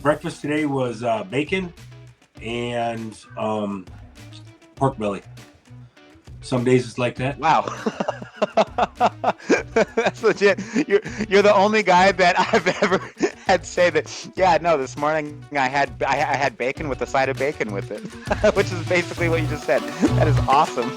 Breakfast today was bacon and pork belly. Some days it's like that. Wow. That's legit. You're the only guy that I've ever had say that. Yeah, no. This morning I had bacon with a side of bacon with it, which is basically what you just said. That is awesome.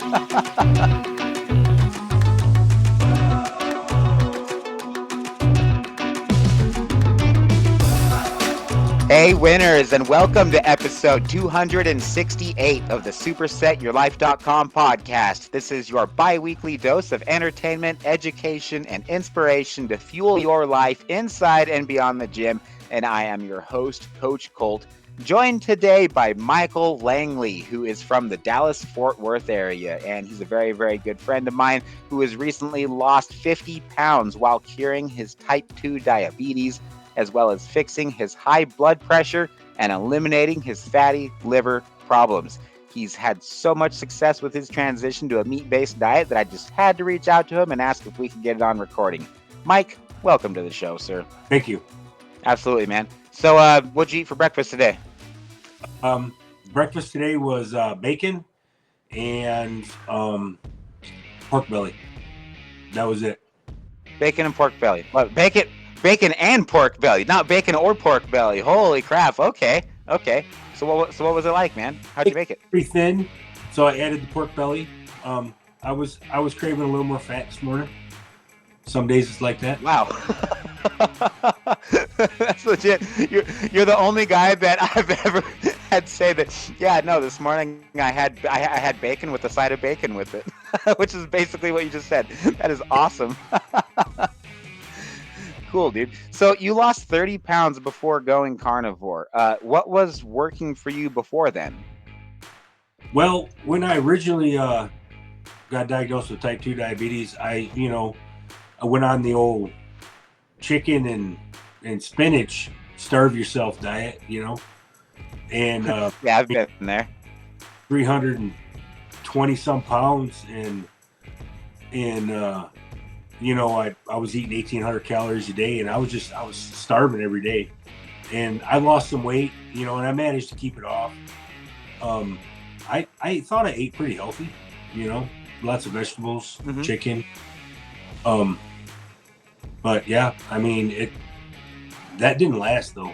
Hey, winners, and welcome to episode 268 of the SuperSetYourLife.com podcast. This is your bi-weekly dose of entertainment, education, and inspiration to fuel your life inside and beyond the gym. And I am your host, Coach Colt, joined today by Michael Langley, who is from the Dallas-Fort Worth area. And he's a very, very good friend of mine who has recently lost 50 pounds while curing his type 2 diabetes, as well as fixing his high blood pressure and eliminating his fatty liver problems. He's had so much success with his transition to a meat-based diet that I just had to reach out to him and ask if we could get it on recording. Mike, welcome to the show, sir. Thank you. Absolutely, man. So, what'd you eat for breakfast today? Breakfast today was bacon and pork belly. That was it. Bacon and pork belly. What, bacon and pork belly, not bacon or pork belly. Holy crap. Okay. So what was it like, man? How'd you make it? Pretty thin, so I added the pork belly. I was craving a little more fat this morning. Some days it's like that. Wow. That's legit. You're the only guy that I've ever had say that. Yeah, no. This morning I had bacon with a side of bacon with it, which is basically what you just said. That is awesome. Cool, dude. So you lost 30 pounds before going carnivore. What was working for you before then? Well, when I originally got diagnosed with type 2 diabetes, I went on the old chicken and spinach starve yourself diet, and Yeah, I've been there. 320 some pounds and I was eating 1,800 calories a day, and I was starving every day, and I lost some weight, and I managed to keep it off. I thought I ate pretty healthy, lots of vegetables, chicken. But yeah, I mean, that didn't last though.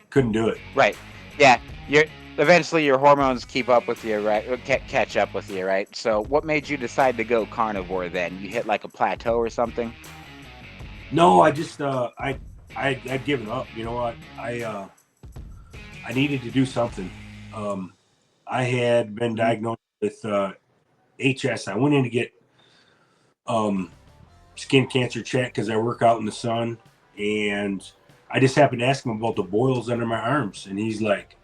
Couldn't do it. Right. Yeah. Eventually your hormones keep up with you, right? Or catch up with you, right? So what made you decide to go carnivore then? You hit like a plateau or something? No, I just I'd given up. You know what? I needed to do something. I had been diagnosed with HS. I went in to get skin cancer check because I work out in the sun, and I just happened to ask him about the boils under my arms, and he's like,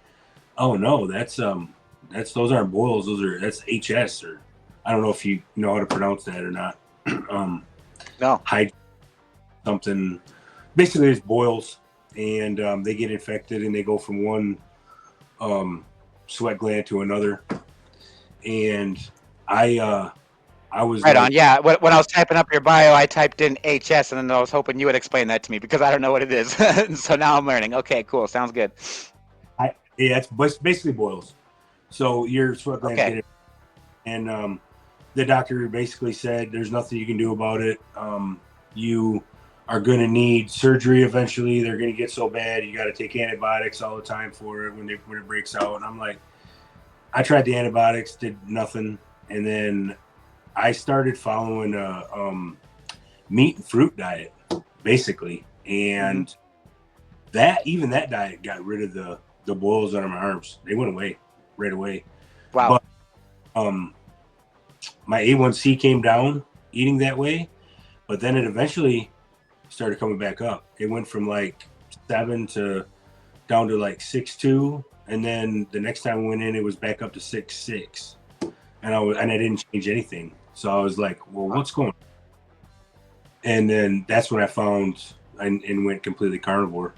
"Oh no, that's those aren't boils. That's HS, or I don't know if you know how to pronounce that or not. No. Something. Basically, it's boils, and they get infected, and they go from one sweat gland to another. And I was Right on. Yeah. When I was typing up your bio, I typed in HS, and then I was hoping you would explain that to me because I don't know what it is. So now I'm learning. Okay, cool. Sounds good. Yeah, it's basically boils. So your sweat glands get it, and the doctor basically said there's nothing you can do about it. You are going to need surgery eventually. They're going to get so bad you got to take antibiotics all the time for it when it breaks out. And I'm like, I tried the antibiotics, did nothing, and then I started following a meat and fruit diet basically, and that diet got rid of the boils under my arms. They went away right away. Wow. But my A1C came down eating that way, but then it eventually started coming back up. It went from like 7 to down to like 6.2, and then the next time we went in, it was back up to 6.6, and I didn't change anything. So I was like, well, what's going on? And then that's when I found and went completely carnivore,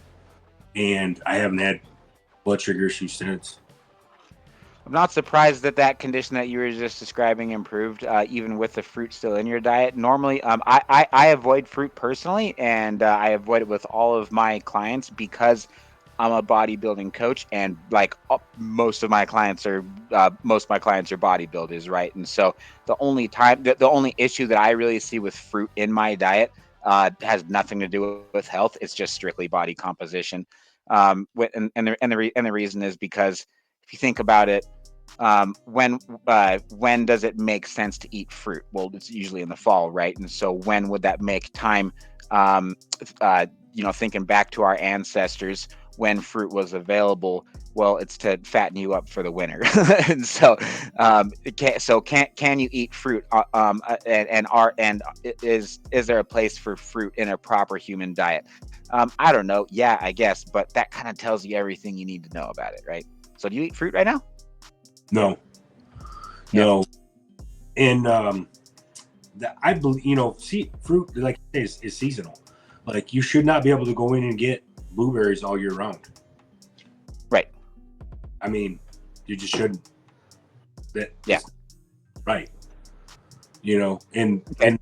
and I haven't had blood sugar issues since. I'm not surprised that that condition that you were just describing improved, even with the fruit still in your diet. Normally, I avoid fruit personally, and I avoid it with all of my clients because I'm a bodybuilding coach, and like most of my clients are bodybuilders, right? And so the only issue that I really see with fruit in my diet has nothing to do with health. It's just strictly body composition. And the reason is because if you think about it, when does it make sense to eat fruit? Well, it's usually in the fall, right? And so when would that make time? Um, Thinking back to our ancestors, when fruit was available, well, it's to fatten you up for the winter. And so, can you eat fruit? Is there a place for fruit in a proper human diet? I don't know. Yeah, I guess, but that kind of tells you everything you need to know about it, right? So, do you eat fruit right now? No, Yep. no. And I believe, see, fruit, like is seasonal. Like, you should not be able to go in and get blueberries all year round. Right. I mean, you just shouldn't. Yeah. Right. And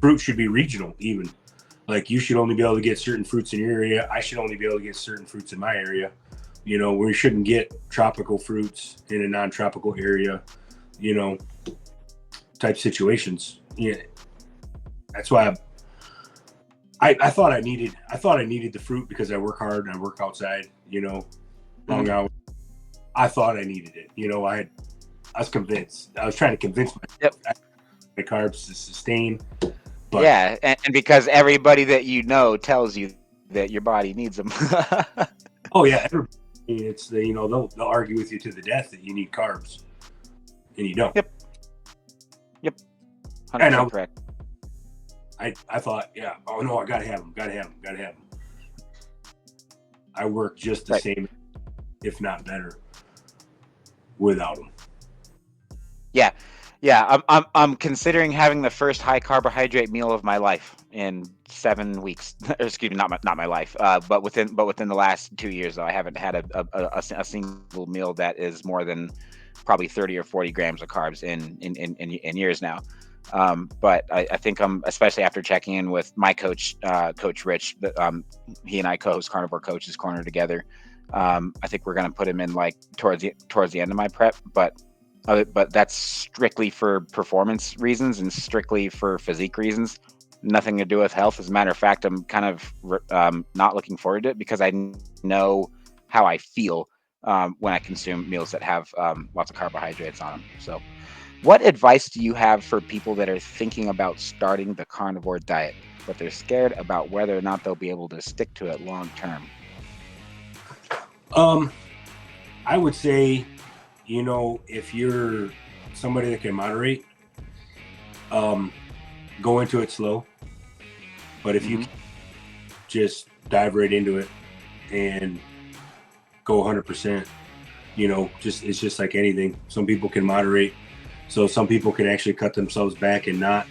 fruit should be regional even. Like, you should only be able to get certain fruits in your area. I should only be able to get certain fruits in my area. We shouldn't get tropical fruits in a non-tropical area, type situations. Yeah. That's why I thought I needed the fruit because I work hard and I work outside, long hours. I thought I needed it. I was convinced. I was trying to convince myself my carbs to sustain. But yeah, and because everybody that you know tells you that your body needs them. Oh yeah, it's they'll argue with you to the death that you need carbs, and you don't. Yep. 100% correct. I thought, yeah, oh no, I gotta have them. I work just the same, if not better, without them. Yeah. I'm considering having the first high carbohydrate meal of my life in 7 weeks. Excuse me, not my life, but within the last 2 years, though, I haven't had a single meal that is more than probably 30 or 40 grams of carbs in years now. But I think especially after checking in with my coach, Coach Rich, he and I co-host Carnivore Coaches Corner together. I think we're going to put him in like towards the end of my prep, but that's strictly for performance reasons and strictly for physique reasons. Nothing to do with health. As a matter of fact, I'm kind of not looking forward to it because I know how I feel when I consume meals that have lots of carbohydrates on them. So, what advice do you have for people that are thinking about starting the carnivore diet, but they're scared about whether or not they'll be able to stick to it long term? I would say, if you're somebody that can moderate, go into it slow. But if you just dive right into it and go 100%, it's just like anything. Some people can moderate. So some people can actually cut themselves back and not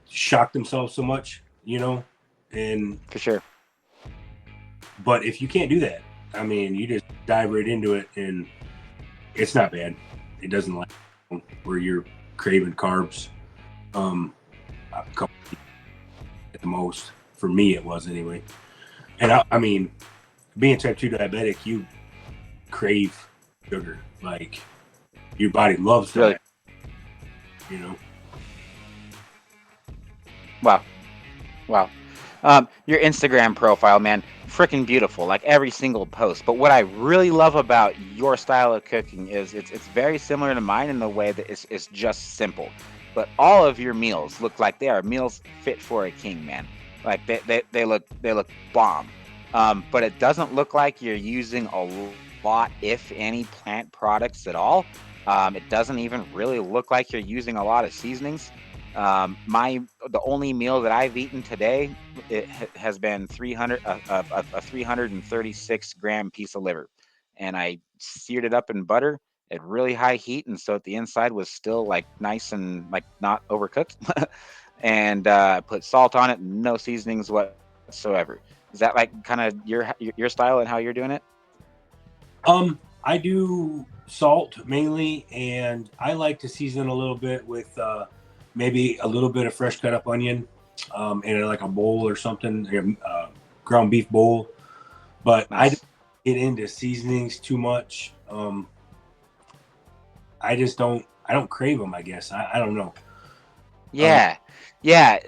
shock themselves so much, and For sure. But if you can't do that, I mean, you just dive right into it and it's not bad. It doesn't like where you're craving carbs. A couple at the most. For me, it was anyway. And I mean, being type 2 diabetic, you crave sugar. Like, your body loves that. Really? Wow. Your Instagram profile, man, freaking beautiful. Like every single post. But what I really love about your style of cooking is it's very similar to mine in the way that it's just simple. But all of your meals look like they are meals fit for a king, man. Like they look bomb. But it doesn't look like you're using a lot, if any, plant products at all. It doesn't even really look like you're using a lot of seasonings. The only meal that I've eaten today, it has been 336 gram piece of liver, and I seared it up in butter at really high heat, and so the inside was still like nice and like not overcooked. And put salt on it, no seasonings whatsoever. Is that like kind of your style and how you're doing it? I do salt mainly, and I like to season a little bit with maybe a little bit of fresh cut up onion in like a bowl or something, ground beef bowl. But I don't get into seasonings too much. I just don't. I don't crave them. I guess I don't know. Yeah, yeah.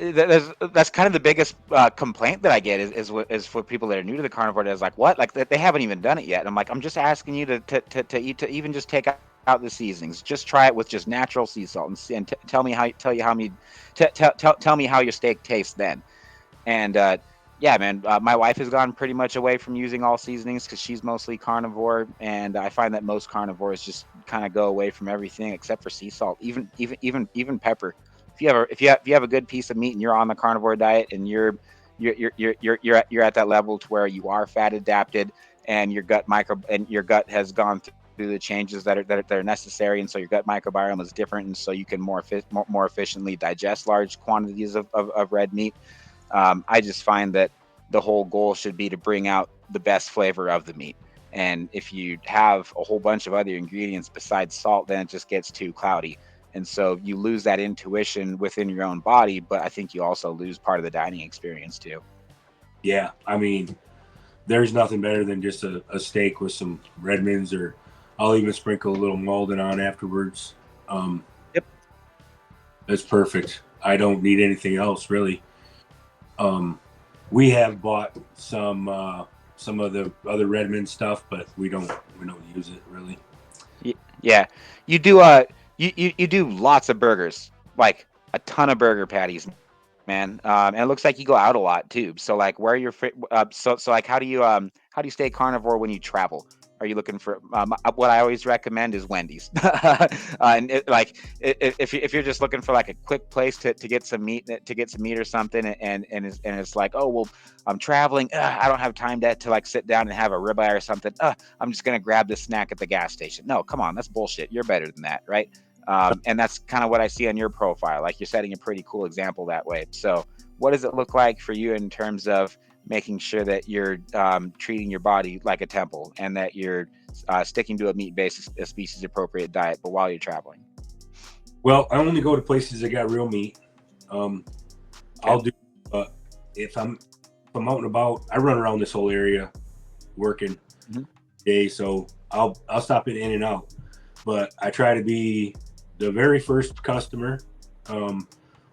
That's kind of the biggest complaint that I get is for people that are new to the carnivore. That's like, what? Like they haven't even done it yet. And I'm like, I'm just asking you to eat, to even just take out the seasonings. Just try it with just natural sea salt and tell me how tell me how your steak tastes then. And yeah, man, my wife has gone pretty much away from using all seasonings because she's mostly carnivore, and I find that most carnivores just kind of go away from everything except for sea salt, even pepper. If you have a good piece of meat and you're on the carnivore diet and you're at that level to where you are fat adapted and your gut has gone through the changes that are necessary, and so your gut microbiome is different, and so you can more efficiently digest large quantities of red meat. I just find that the whole goal should be to bring out the best flavor of the meat. And if you have a whole bunch of other ingredients besides salt, then it just gets too cloudy. And so you lose that intuition within your own body, but I think you also lose part of the dining experience too. Yeah, I mean, there's nothing better than just a steak with some Redmonds, or I'll even sprinkle a little Malden on afterwards. Yep. That's perfect. I don't need anything else really. We have bought some of the other Redmond stuff, but we don't use it really. Yeah, you do. You do lots of burgers, like a ton of burger patties, man. And it looks like you go out a lot too. So like, where are your so like, how do you stay carnivore when you travel? Are you looking for what I always recommend is Wendy's. And if you're just looking for like a quick place to get some meat or something, and it's like, oh well, I'm traveling, I don't have time to like sit down and have a ribeye or something. I'm just gonna grab this snack at the gas station. No, come on, that's bullshit. You're better than that, right? And that's kind of what I see on your profile. Like you're setting a pretty cool example that way. So what does it look like for you in terms of making sure that you're treating your body like a temple, and that you're sticking to a meat-based, a species-appropriate diet, but while you're traveling? Well, I only go to places that got real meat. I'll do if I'm out and about. I run around this whole area working day, so I'll stop it in and out. But I try to be the very first customer,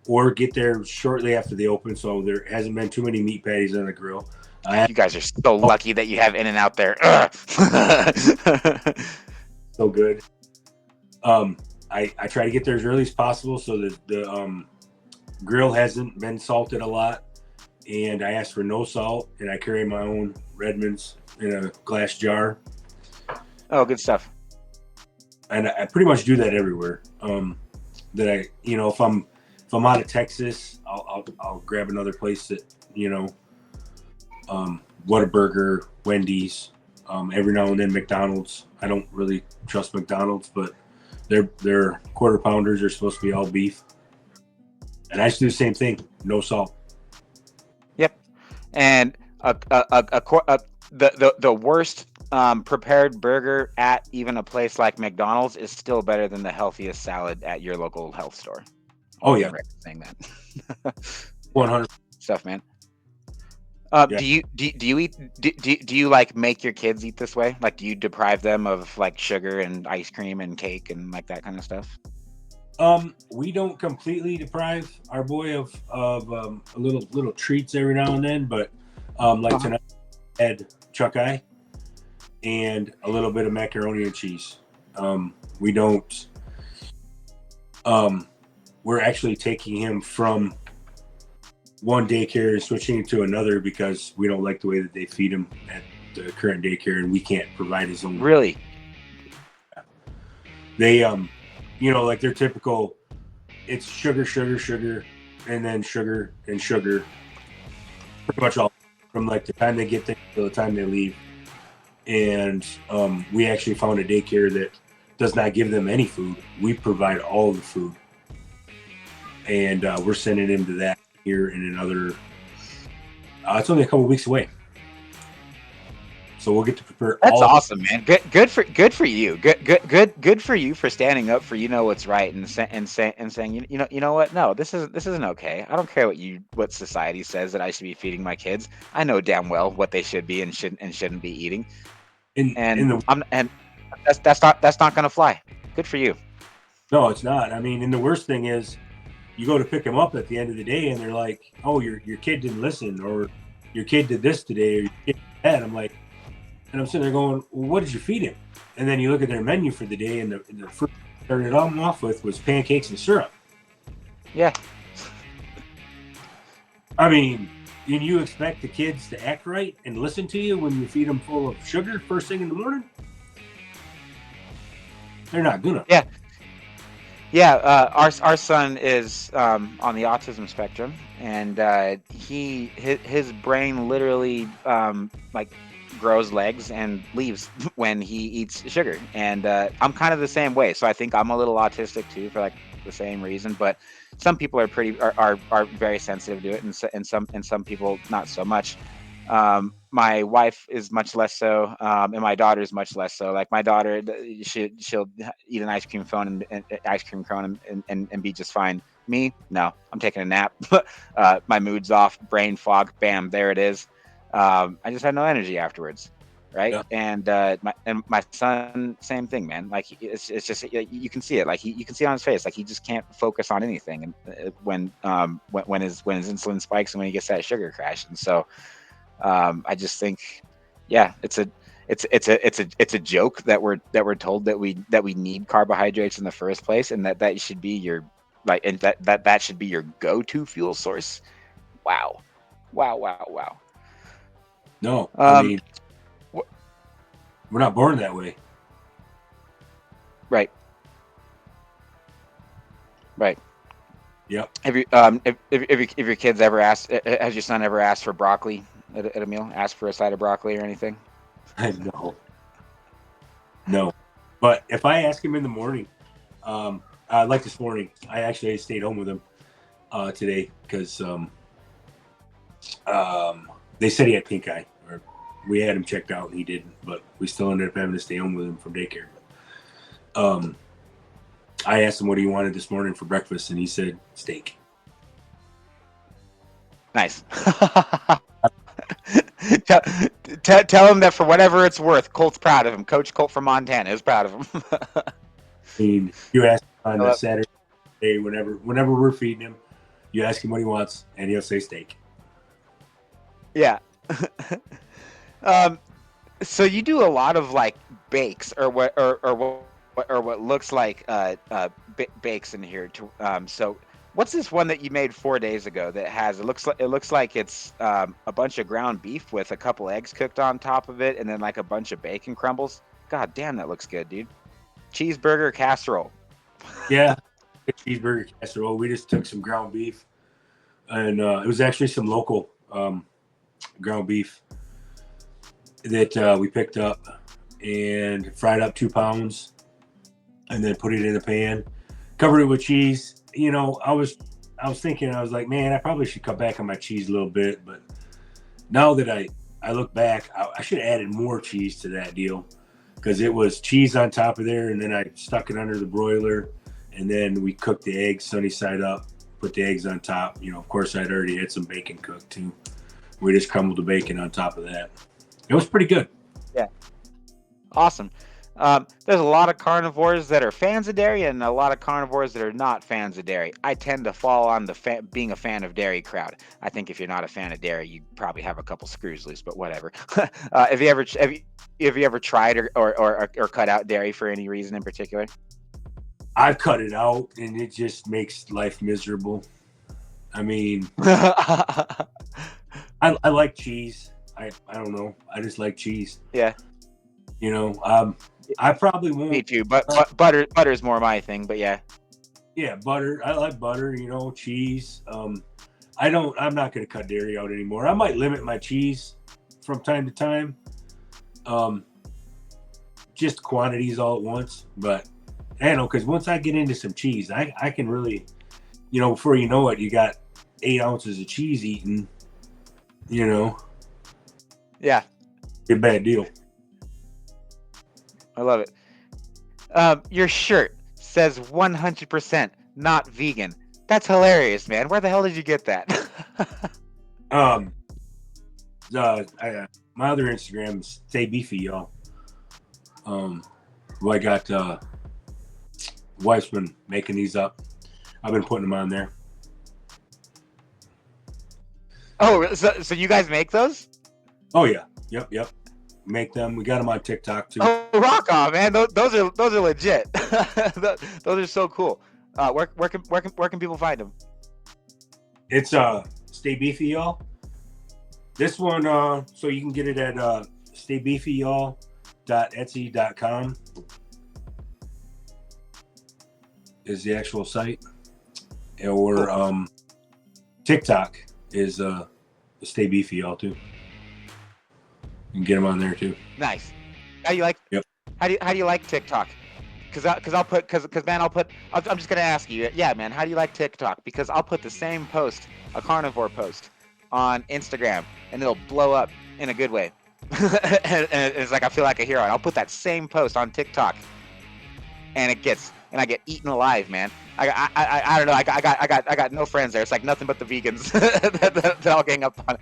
or get there shortly after they open, so there hasn't been too many meat patties on the grill. You guys are so lucky that you have In-N-Out there. So good. I try to get there as early as possible so that the grill hasn't been salted a lot, and I ask for no salt, and I carry my own Redmonds in a glass jar. Oh, good stuff. And I pretty much do that everywhere. That I, if I'm out of Texas, I'll grab another place that, Whataburger, Wendy's, every now and then McDonald's. I don't really trust McDonald's, but their quarter pounders are supposed to be all beef. And I just do the same thing, no salt. Yep. And the worst prepared burger at even a place like McDonald's is still better than the healthiest salad at your local health store. Oh yeah, saying that. 100 stuff, man. Yeah. Do you like make your kids eat this way? Like, do you deprive them of like sugar and ice cream and cake and like that kind of stuff? We don't completely deprive our boy of a little treats every now and then, but like tonight I had chuck eye and a little bit of macaroni and cheese. We don't. We're actually taking him from one daycare and switching to another because we don't like the way that they feed him at the current daycare, and we can't provide his own. Really? They like their typical, it's sugar, and then sugar and sugar, pretty much all from like the time they get there to the time they leave. And we actually found a daycare that does not give them any food. We provide all the food, and we're sending him to that here in another. It's only a couple weeks away, So we'll get to prepare. That's awesome, man. Good for you. Good for you for standing up for what's right and saying you know what? No, this isn't okay. I don't care what society says that I should be feeding my kids. I know damn well what they should be and shouldn't be eating. And that's not gonna fly. Good for you. No, it's not. I mean, and the worst thing is, you go to pick them up at the end of the day, and they're like, "Oh, your kid didn't listen, or your kid did this today, or your kid did that." I'm like. And I'm sitting there going, well, what did you feed him? And then you look at their menu for the day, and the first thing they started off with was pancakes and syrup. Yeah. I mean, and you expect the kids to act right and listen to you when you feed them full of sugar first thing in the morning? They're not gonna. Yeah. Yeah. Our son is on the autism spectrum, and his brain literally grows legs and leaves when he eats sugar, and I'm kind of the same way. So I think I'm a little autistic too for the same reason. But some people are very sensitive to it, and some people not so much. My wife is much less so, and my daughter is much less so. Like my daughter, she'll eat an ice cream cone and be just fine. Me, no, I'm taking a nap. My mood's off, brain fog, bam, there it is. I just had no energy afterwards, right? Yeah. And my son, same thing, man. Like it's just you can see it. Like you can see it on his face. Like he just can't focus on anything. And when his insulin spikes and when he gets that sugar crash. And so I just think, yeah, it's a joke that we're told that we need carbohydrates in the first place, and that should be your and that should be your go-to fuel source. Wow. No, I mean, we're not born that way. Right. Yep. Have you if your kids ever asked, has your son ever asked for broccoli at a meal? Asked for a side of broccoli or anything? No. But if I ask him in the morning, like this morning, I actually stayed home with him today because they said he had pink eye, or we had him checked out and he didn't, but we still ended up having to stay home with him from daycare. I asked him what he wanted this morning for breakfast, and he said steak. Nice. Tell him that for whatever it's worth, Colt's proud of him. Coach Colt from Montana is proud of him. I mean, you ask him on a Saturday, whenever we're feeding him, you ask him what he wants, and he'll say steak. Yeah. So you do a lot of bakes or what looks like bakes in here. So what's this one that you made 4 days ago that has it looks like it's a bunch of ground beef with a couple eggs cooked on top of it, and then a bunch of bacon crumbles. God damn, that looks good, dude. Cheeseburger casserole. Yeah, cheeseburger casserole. We just took some ground beef, and it was actually some local ground beef that we picked up and fried up 2 pounds, and then put it in the pan, covered it with cheese. You know, I was thinking, I was like, man, I probably should cut back on my cheese a little bit, but now that I look back, I should have added more cheese to that deal, because it was cheese on top of there, and then I stuck it under the broiler, and then we cooked the eggs sunny side up, put the eggs on top. You know, of course, I'd already had some bacon cooked too. We just crumbled the bacon on top of that. It was pretty good. Yeah. Awesome. There's a lot of carnivores that are fans of dairy and a lot of carnivores that are not fans of dairy. I tend to fall on the being a fan of dairy crowd. I think if you're not a fan of dairy, you probably have a couple screws loose, but whatever. Have you ever tried or cut out dairy for any reason in particular? I've cut it out, and it just makes life miserable. I mean, I like cheese. I don't know. I just like cheese. Yeah. You know, I probably won't. Me too, but butter is more my thing. But yeah. Yeah, butter. I like butter. You know, cheese. I'm not going to cut dairy out anymore. I might limit my cheese from time to time. Just quantities all at once, but I don't know, because once I get into some cheese, I can really, you know, before you know it, you got 8 ounces of cheese eaten. You know. Yeah. a bad deal. I love it. Your shirt says 100% not vegan. That's hilarious, man. Where the hell did you get that? My other Instagram is Stay Beefy, y'all. I got wife's been making these up. I've been putting them on there. Oh, so you guys make those? Oh yeah, yep. Make them. We got them on TikTok too. Oh, rock on, man! Those are legit. Those are so cool. Where can people find them? It's Stay Beefy, y'all. This one, so you can get it at staybeefyyall.etsy.com is the actual site, or TikTok is Stay Beefy, y'all too. You can get them on there too. Nice. How do you like? Yep. How do you like TikTok? I'm just gonna ask you. Yeah, man. How do you like TikTok? Because I'll put the same post, a carnivore post, on Instagram, and it'll blow up in a good way. and it's like I feel like a hero. And I'll put that same post on TikTok, and I get eaten alive, man. I don't know. I got no friends there. It's like nothing but the vegans that I'll gang up on.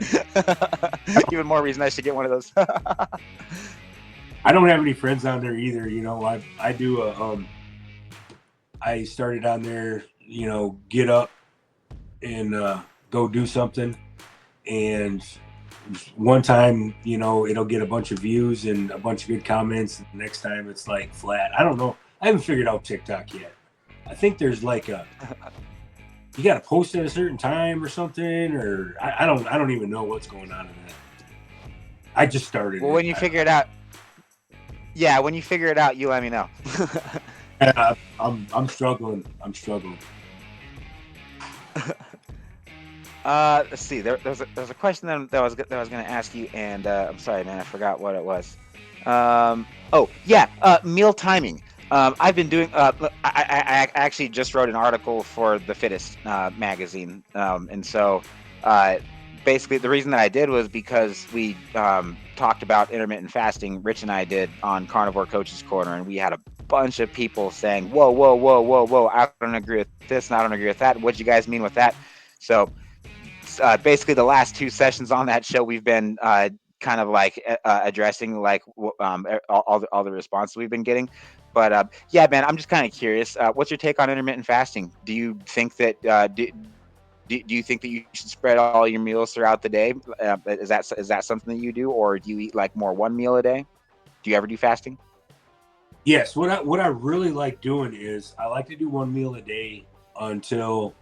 Even more reason I should get one of those. I don't have any friends on there either. You know, I do I started on there, you know, get up and go do something. And one time, you know, it'll get a bunch of views and a bunch of good comments. And the next time it's like flat. I don't know. I haven't figured out TikTok yet. I think there's like you got to post at a certain time or something, or I don't even know what's going on in that. I just started. Well, when you figure it out, when you figure it out, you let me know. I'm struggling. Let's see. There's a question that I was going to ask you, and I'm sorry, man, I forgot what it was. Meal timing. I've been doing. I actually just wrote an article for The Fittest magazine, and so basically the reason that I did was because we talked about intermittent fasting. Rich and I did on Carnivore Coaches Corner, and we had a bunch of people saying, "Whoa! I don't agree with this, and I don't agree with that. What do you guys mean with that?" So basically, the last two sessions on that show, we've been kind of like addressing like all the responses we've been getting. But yeah, man, I'm just kind of curious. What's your take on intermittent fasting? Do you think that do you think that you should spread all your meals throughout the day? Is that something that you do, or do you eat like more one meal a day? Do you ever do fasting? Yes. What I really like doing is I like to do one meal a day until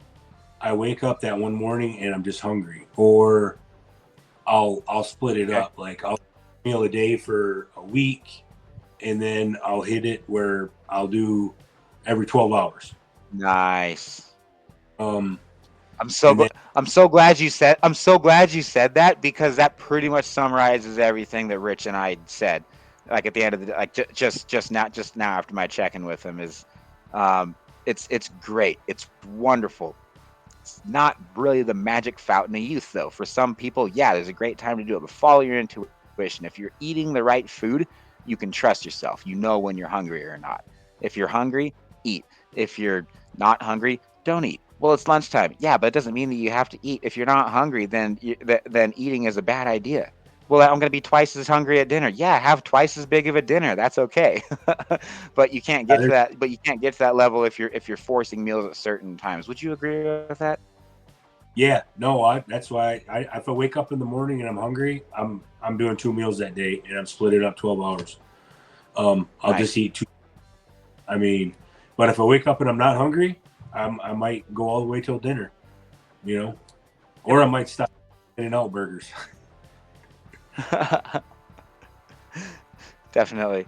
I wake up that one morning and I'm just hungry, or I'll split it up. Like I'll meal a day for a week, and then I'll hit it where I'll do every 12 hours. Nice. I'm so glad you said that, because that pretty much summarizes everything that Rich and I said. Like at the end of the day, like just now after my check-in with him is, it's great. It's wonderful. It's not really the magic fountain of youth, though. For some people, yeah, there's a great time to do it, but follow your intuition. If you're eating the right food, you can trust yourself. You know when you're hungry or not. If you're hungry, eat. If you're not hungry, don't eat. Well, it's lunchtime. Yeah, but it doesn't mean that you have to eat. If you're not hungry, then eating is a bad idea. Well, I'm going to be twice as hungry at dinner. Yeah, have twice as big of a dinner. That's okay. But you can't get to that. But you can't get to that level if you're forcing meals at certain times. Would you agree with that? Yeah, no, that's why if I wake up in the morning and I'm hungry, I'm doing 2 meals that day, and I'm split it up 12 hours. I'll just eat 2. I mean, but if I wake up and I'm not hungry, I might go all the way till dinner, you know, or I might stop In-N-Out burgers. Definitely.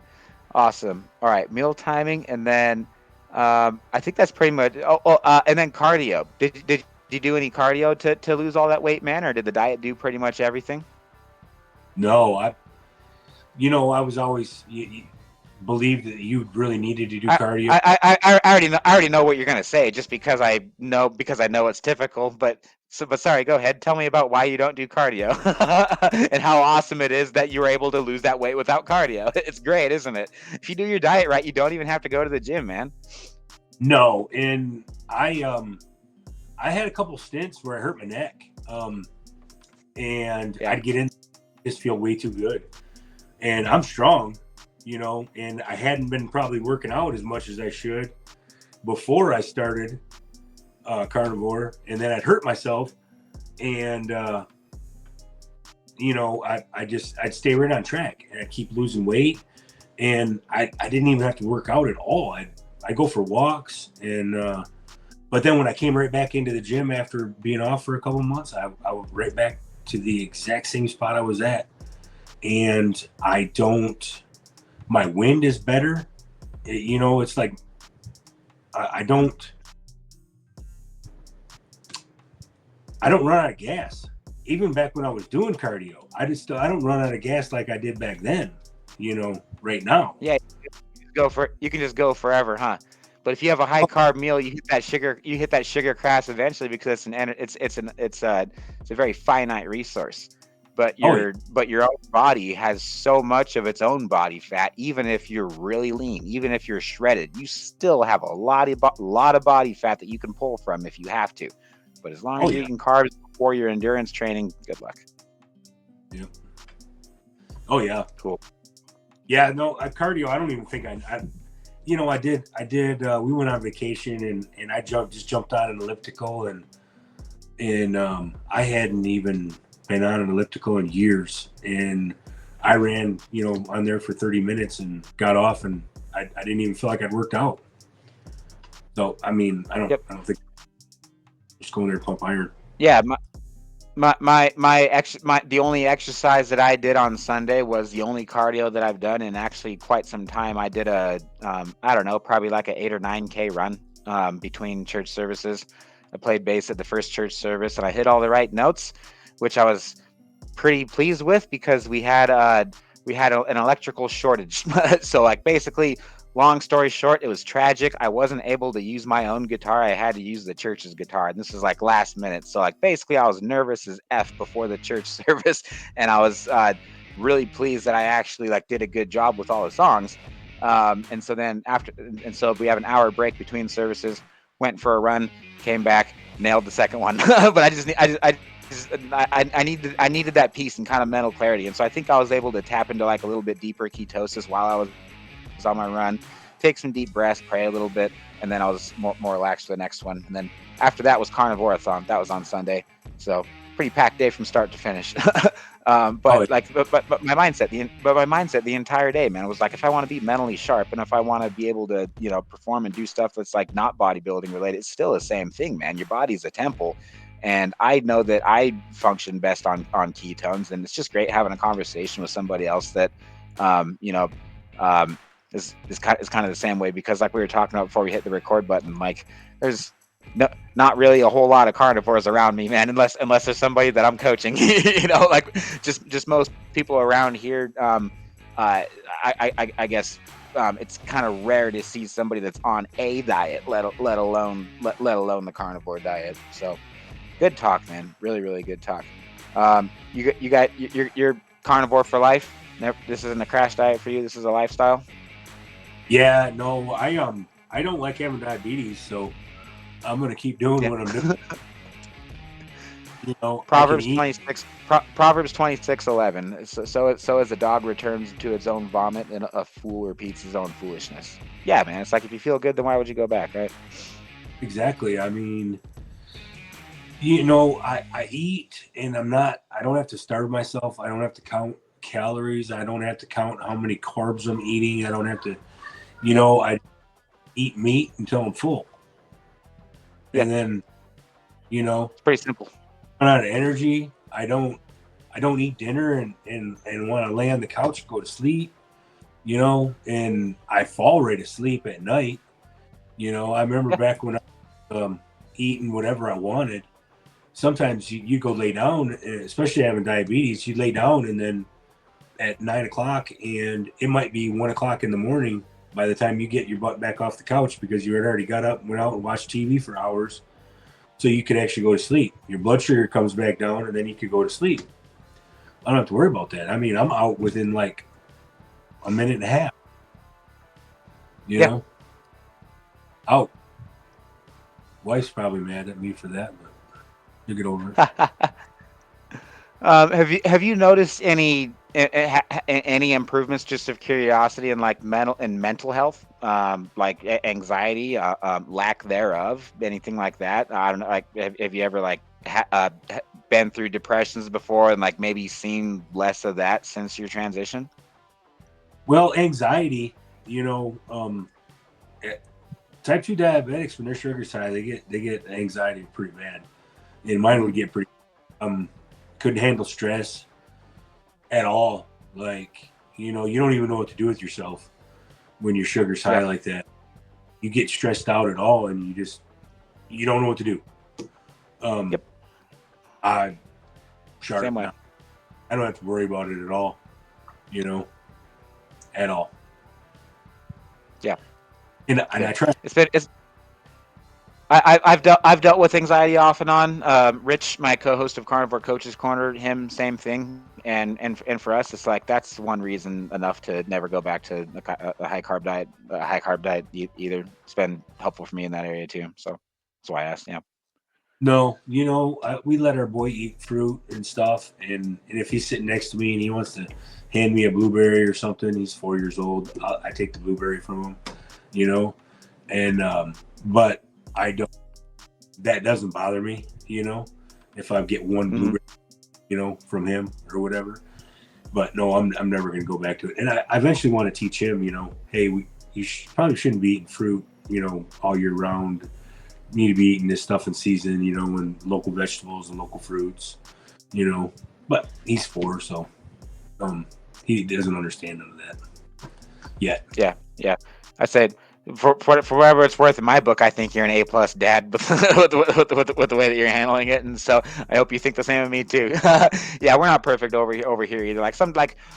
Awesome. All right. Meal timing. And then I think that's pretty much. And then cardio. Did you do any cardio to lose all that weight, man? Or did the diet do pretty much everything? No, I was always, believed that you really needed to do cardio. I already know what you're gonna say, just because I know it's typical. But sorry, go ahead. Tell me about why you don't do cardio and how awesome it is that you were able to lose that weight without cardio. It's great, isn't it? If you do your diet right, you don't even have to go to the gym, man. No, and I had a couple stints where I hurt my neck, and I'd get in, just feel way too good, and I'm strong, you know, and I hadn't been probably working out as much as I should before I started carnivore, and then I'd hurt myself, and you know, I'd stay right on track, and I'd keep losing weight, and I didn't even have to work out at all. I go for walks, and but then when I came right back into the gym after being off for a couple of months, I went right back to the exact same spot I was at, and my wind is better. You know, it's like I don't run out of gas. Even back when I was doing cardio, I don't run out of gas like I did back then, you know, right now. Yeah, you can just go forever, huh? But if you have a high carb meal, you hit that sugar crash eventually, because it's a very finite resource. But your own body has so much of its own body fat. Even if you're really lean, even if you're shredded, you still have a lot of body fat that you can pull from if you have to. But as long as you're eating carbs before your endurance training, good luck. Yeah. Oh yeah. Cool. Yeah. No, cardio. I don't even think I you know, I did. We went on vacation, and I just jumped on an elliptical, and I hadn't even been on an elliptical in years, and I ran, you know, on there for 30 minutes and got off, and I didn't even feel like I'd worked out. So I mean, I don't think just going there to pump iron. Yeah, the only exercise that I did on Sunday was the only cardio that I've done in actually quite some time. I did I don't know, probably like a 8 or 9K run between church services. I played bass at the first church service, and I hit all the right notes, which I was pretty pleased with, because we had an electrical shortage. So like, basically, long story short, it was tragic. I wasn't able to use my own guitar. I had to use the church's guitar, and this is like last minute. So like, basically, I was nervous as F before the church service, and I was really pleased that I actually like did a good job with all the songs. And so we have an hour break between services. Went for a run, came back, nailed the second one. But I needed that peace and kind of mental clarity, and so I think I was able to tap into like a little bit deeper ketosis while I was on my run, take some deep breaths, pray a little bit, and then I was more relaxed for the next one. And then after that was carnivoreathon. That was on Sunday, so pretty packed day from start to finish. But my mindset the entire day, man, was like, if I want to be mentally sharp, and if I want to be able to, you know, perform and do stuff that's like not bodybuilding related, it's still the same thing, man. Your body's a temple. And I know that I function best on ketones, and it's just great having a conversation with somebody else that, is kind of the same way, because like we were talking about before we hit the record button, like there's not really a whole lot of carnivores around me, man, unless there's somebody that I'm coaching. You know, like just most people around here. I guess it's kind of rare to see somebody that's on a diet, let alone the carnivore diet. So good talk, man. Really, really good talk. You're carnivore for life. This isn't a crash diet for you. This is a lifestyle. Yeah, no, I don't like having diabetes, so I'm gonna keep doing what I'm doing. You know, Proverbs 26:11. So as a dog returns to its own vomit, and a fool repeats his own foolishness. Yeah, man. It's like, if you feel good, then why would you go back, right? Exactly. I mean, you know, I eat, and I don't have to starve myself. I don't have to count calories. I don't have to count how many carbs I'm eating. I don't have to, you know, I eat meat until I'm full. Yeah. And then, you know, it's pretty simple. I'm out of energy. I don't eat dinner and want to lay on the couch and go to sleep, you know, and I fall right asleep at night. You know, I remember back when I was eating whatever I wanted, sometimes you go lay down, especially having diabetes, you lay down, and then at 9 o'clock, and it might be 1 o'clock in the morning by the time you get your butt back off the couch because you had already got up and went out and watched TV for hours. So you could actually go to sleep. Your blood sugar comes back down, and then you could go to sleep. I don't have to worry about that. I mean, I'm out within like a minute and a half. You know? Out. Wife's probably mad at me for that, but you'll get over it. Have you noticed any improvements, just of curiosity, in like mental health, like anxiety, lack thereof, anything like that? I don't know. Like, have you ever like been through depressions before, and like maybe seen less of that since your transition? Well, anxiety, type 2 diabetics, when their sugar's high, they get anxiety pretty bad. And mine would get pretty couldn't handle stress at all. Like, you don't even know what to do with yourself when your sugar's high like that. You get stressed out at all, and you don't know what to do. Same way. I don't have to worry about it at all, at all. Yeah. And I try. I've dealt with anxiety off and on. Rich, my co-host of Carnivore Coaches Corner, him, same thing. And for us, it's like that's one reason enough to never go back to a high carb diet either. It's been helpful for me in that area too. So that's why I asked. Yeah. No, we let our boy eat fruit and stuff, and if he's sitting next to me and he wants to hand me a blueberry or something, he's 4 years old, I take the blueberry from him, and but I don't. That doesn't bother me, if I get one blueberry, from him or whatever. But no, I'm never going to go back to it. And I eventually want to teach him, hey, you probably shouldn't be eating fruit, all year round. You need to be eating this stuff in season, and local vegetables and local fruits, But he's 4, so he doesn't understand none of that yet. Yeah. I said, for whatever it's worth, in my book, I think you're an A+ dad with the way that you're handling it, and so I hope you think the same of me too. Yeah, we're not perfect over here either. Like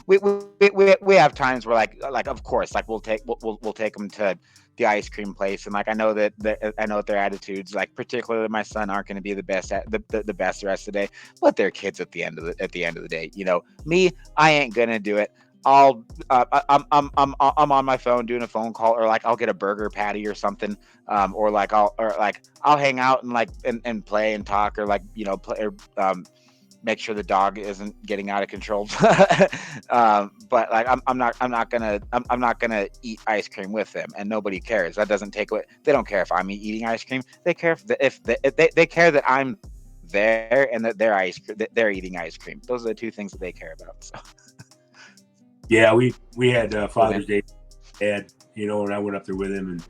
we have times where like of course, like we'll take them to the ice cream place, and like I know that their attitudes, like particularly my son, aren't going to be the best at the best the rest of the day, but they're kids at the end of the day. Me, I ain't gonna do it. I'm on my phone doing a phone call, or like I'll get a burger patty or something, or I'll hang out and play and talk, or play, or make sure the dog isn't getting out of control. But like I'm not gonna eat ice cream with them, and nobody cares. That doesn't take away. They don't care if I'm eating ice cream. They care if they care that I'm there and that they're eating ice cream. Those are the two things that they care about. So. Yeah, we had Father's Day, and I went up there with him,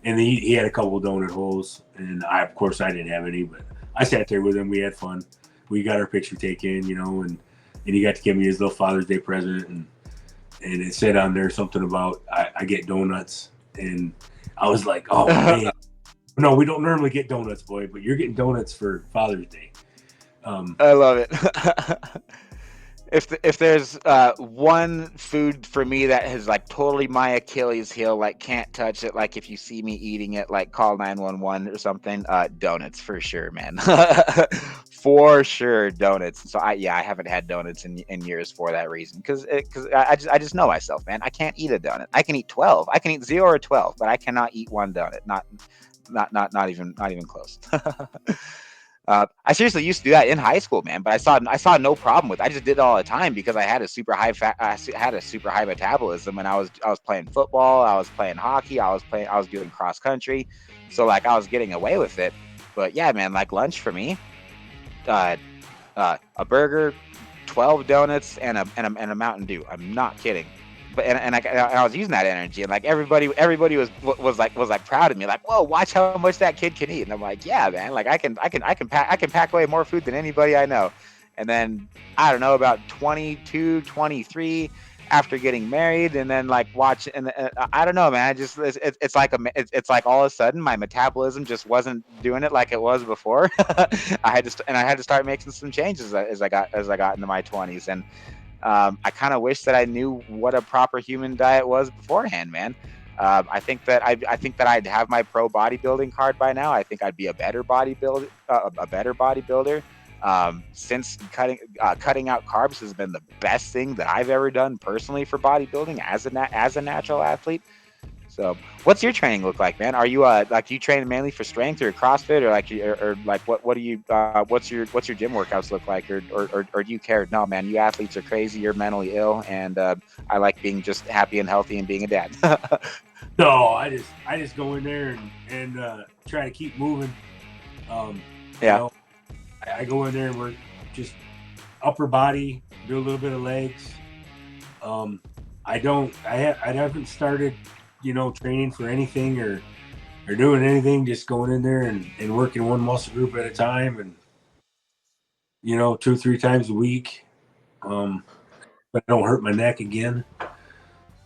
and he had a couple of donut holes, and of course I didn't have any, but I sat there with him. We had fun. We got our picture taken, and he got to give me his little Father's Day present, and it said on there something about I get donuts, and I was like, oh man, no, we don't normally get donuts, boy, but you're getting donuts for Father's Day. I love it. If there's one food for me that has like totally my Achilles heel, like can't touch it, like if you see me eating it, like call 911 or something, donuts for sure, man. For sure, donuts. So I haven't had donuts in years for that reason, because I just know myself, man. I can't eat a donut. I can eat 12. I can eat 0 or 12, but I cannot eat one donut. Not even close. I seriously used to do that in high school, man, but I saw no problem with it. I just did it all the time because I had a super high metabolism, and I was playing football, I was playing hockey, I was doing cross country, so like I was getting away with it. But yeah, man, like lunch for me, a burger, 12 donuts, and a Mountain Dew. I'm not kidding. But and I was using that energy, and like everybody was like proud of me, like, whoa, watch how much that kid can eat. And I'm like, yeah, man, like I can pack away more food than anybody I know. And then I don't know, about 22, 23, after getting married, and then like watch, and I don't know, man. It's like all of a sudden my metabolism just wasn't doing it like it was before. I had to start making some changes as I got into my 20s, and I kind of wish that I knew what a proper human diet was beforehand, man. I think that I'd have my pro bodybuilding card by now. I think I'd be a better bodybuilder. Since cutting out carbs has been the best thing that I've ever done personally for bodybuilding as a natural athlete. So, what's your training look like, man? Are you like, do you train mainly for strength or CrossFit, or like what do you what's your gym workouts look like, or do you care? No, man, you athletes are crazy. You're mentally ill, and I like being just happy and healthy and being a dad. No, I just go in there and try to keep moving. Yeah. You know, I go in there and work just upper body, do a little bit of legs. I haven't started, training for anything or doing anything, just going in there and working one muscle group at a time, and 2-3 times a week. But I don't hurt my neck again.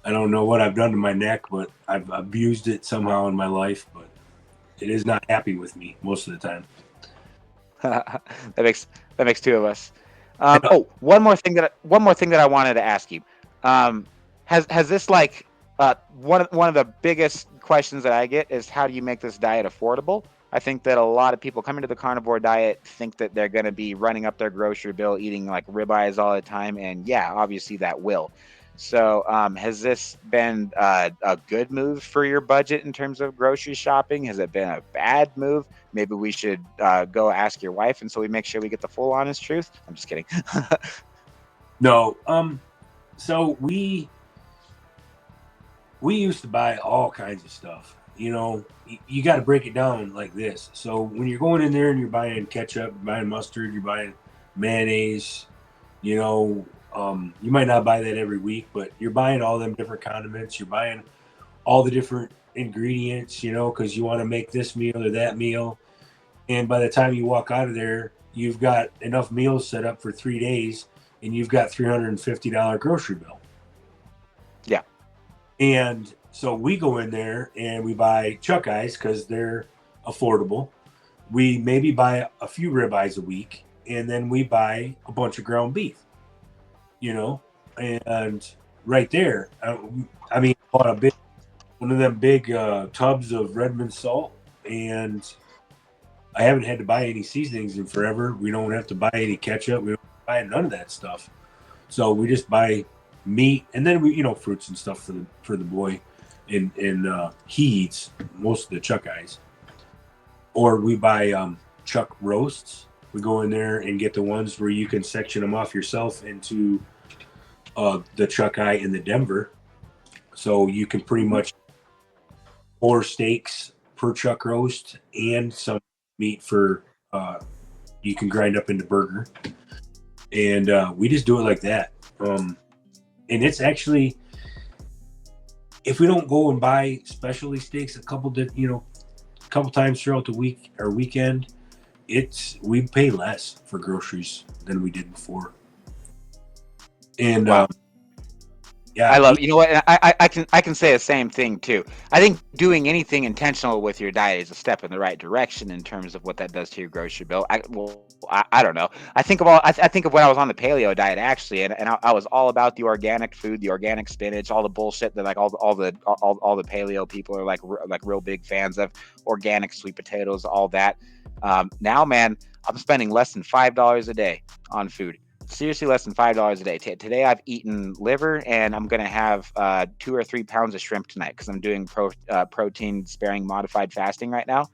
I don't know what I've done to my neck, but I've abused it somehow in my life, but it is not happy with me most of the time. that makes two of us. One more thing that I wanted to ask you. Has this, like, one of the biggest questions that I get is, how do you make this diet affordable? I think that a lot of people coming to the carnivore diet think that they're going to be running up their grocery bill, eating like ribeyes all the time, and yeah, obviously that will. So, has this been a good move for your budget in terms of grocery shopping? Has it been a bad move? Maybe we should go ask your wife, and so we make sure we get the full honest truth. I'm just kidding. No. So we used to buy all kinds of stuff. You got to break it down like this. So when you're going in there and you're buying ketchup, you're buying mustard, you're buying mayonnaise, you might not buy that every week, but you're buying all them different condiments. You're buying all the different ingredients, because you want to make this meal or that meal. And by the time you walk out of there, you've got enough meals set up for 3 days, and you've got $350 grocery bill. Yeah. And so we go in there and we buy chuck eyes because they're affordable. We maybe buy a few ribeyes a week, and then we buy a bunch of ground beef, and right there, I bought one of them big tubs of Redmond salt, and I haven't had to buy any seasonings in forever. We don't have to buy any ketchup. We don't buy none of that stuff. So we just buy meat, and then we, fruits and stuff for the boy, and he eats most of the chuck eyes. Or we buy chuck roasts. We go in there and get the ones where you can section them off yourself into the chuck eye and the Denver. So you can pretty much 4 steaks per chuck roast and some meat for you can grind up into burger. And we just do it like that. And it's actually, if we don't go and buy specialty steaks a couple times throughout the week or weekend, we pay less for groceries than we did before. And wow. Yeah, I love, you know what, I can say the same thing too. I think doing anything intentional with your diet is a step in the right direction in terms of what that does to your grocery bill. I don't know. I think of when I was on the paleo diet, actually, and I was all about the organic food, the organic spinach, all the bullshit that, like, all the paleo people are like real big fans of, organic sweet potatoes, all that. Now, man, I'm spending less than $5 a day on food. Seriously, less than $5 a day. Today I've eaten liver, and I'm gonna have 2 or 3 pounds of shrimp tonight because I'm doing protein sparing modified fasting right now.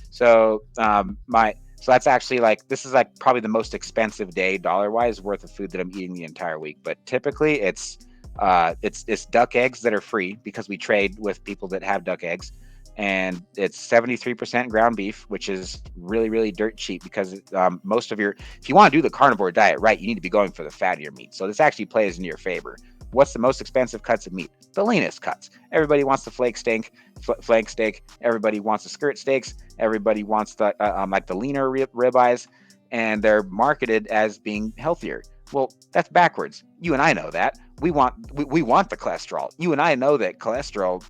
So so that's actually, like, this is like probably the most expensive day dollar wise worth of food that I'm eating the entire week. But typically it's duck eggs that are free because we trade with people that have duck eggs. And it's 73% ground beef, which is really, really dirt cheap because if you want to do the carnivore diet right, you need to be going for the fattier meat. So this actually plays in your favor. What's the most expensive cuts of meat? The leanest cuts. Everybody wants the flank steak. Everybody wants the skirt steaks. Everybody wants the like the leaner ribeyes, and they're marketed as being healthier. Well, that's backwards. You and I know that. We want the cholesterol. You and I know that cholesterol,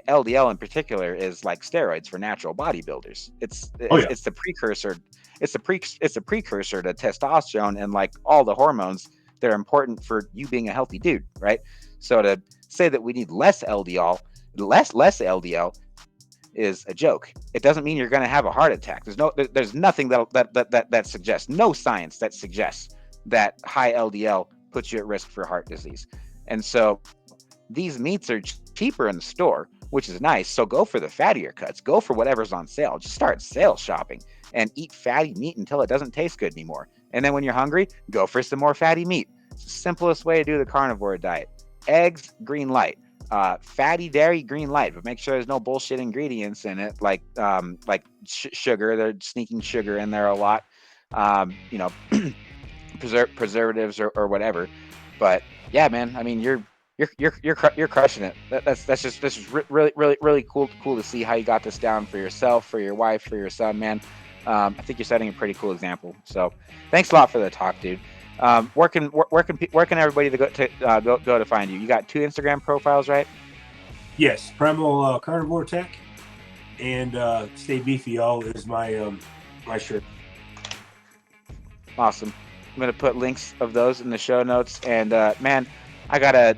LDL in particular, is like steroids for natural bodybuilders. It's the precursor. It's the precursor to testosterone and like all the hormones they're important for you being a healthy dude, right? So to say that we need less LDL, less LDL is a joke. It doesn't mean you're going to have a heart attack. There's nothing that suggests, no science that suggests that high LDL puts you at risk for heart disease. And so these meats are cheaper in the store, which is nice. So go for the fattier cuts. Go for whatever's on sale. Just start sale shopping and eat fatty meat until it doesn't taste good anymore. And then when you're hungry, go for some more fatty meat. It's the simplest way to do the carnivore diet. Eggs, green light. Fatty dairy, green light, but make sure there's no bullshit ingredients in it, like sugar. They're sneaking sugar in there a lot. Preservatives or whatever. But yeah, man, I mean, you're crushing it. This is really cool to see how you got this down for yourself, for your wife, for your son, man. I think you're setting a pretty cool example. So thanks a lot for the talk, dude. Where can everybody go to find you? You got 2 Instagram profiles, right? Yes, Primal Carnivore Tech and Stay Beefy Y'all is my my shirt. Awesome. I'm gonna put links of those in the show notes. And man, I gotta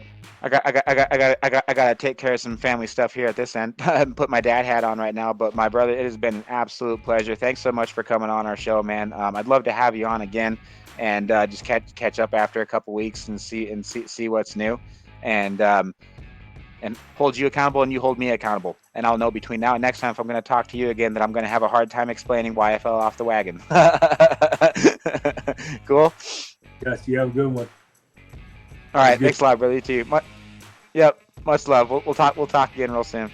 take care of some family stuff here at this end. Put my dad hat on right now, but my brother, it has been an absolute pleasure. Thanks so much for coming on our show, man. I'd love to have you on again and just catch up after a couple weeks and see what's new, and hold you accountable and you hold me accountable. And I'll know between now and next time if I'm going to talk to you again that I'm going to have a hard time explaining why I fell off the wagon. Cool. Yes, you have a good one. All right, thanks a lot, brother. You too. Yep, much love. We'll talk again real soon.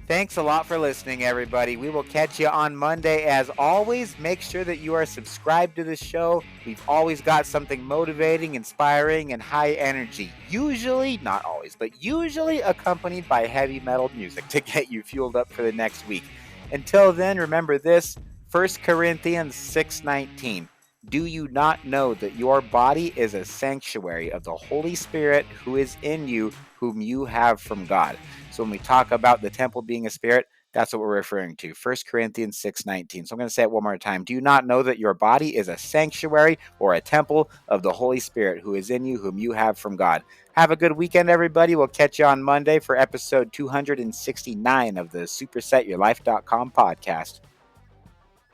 Thanks a lot for listening, everybody. We will catch you on Monday. As always, make sure that you are subscribed to the show. We've always got something motivating, inspiring, and high energy. Usually, not always, but usually accompanied by heavy metal music to get you fueled up for the next week. Until then, remember this, 1 Corinthians 6:19. Do you not know that your body is a sanctuary of the Holy Spirit who is in you, whom you have from God? So when we talk about the temple being a spirit, that's what we're referring to. 1 Corinthians 6:19. So I'm going to say it one more time. Do you not know that your body is a sanctuary or a temple of the Holy Spirit who is in you, whom you have from God? Have a good weekend, everybody. We'll catch you on Monday for episode 269 of the SuperSetYourLife.com podcast.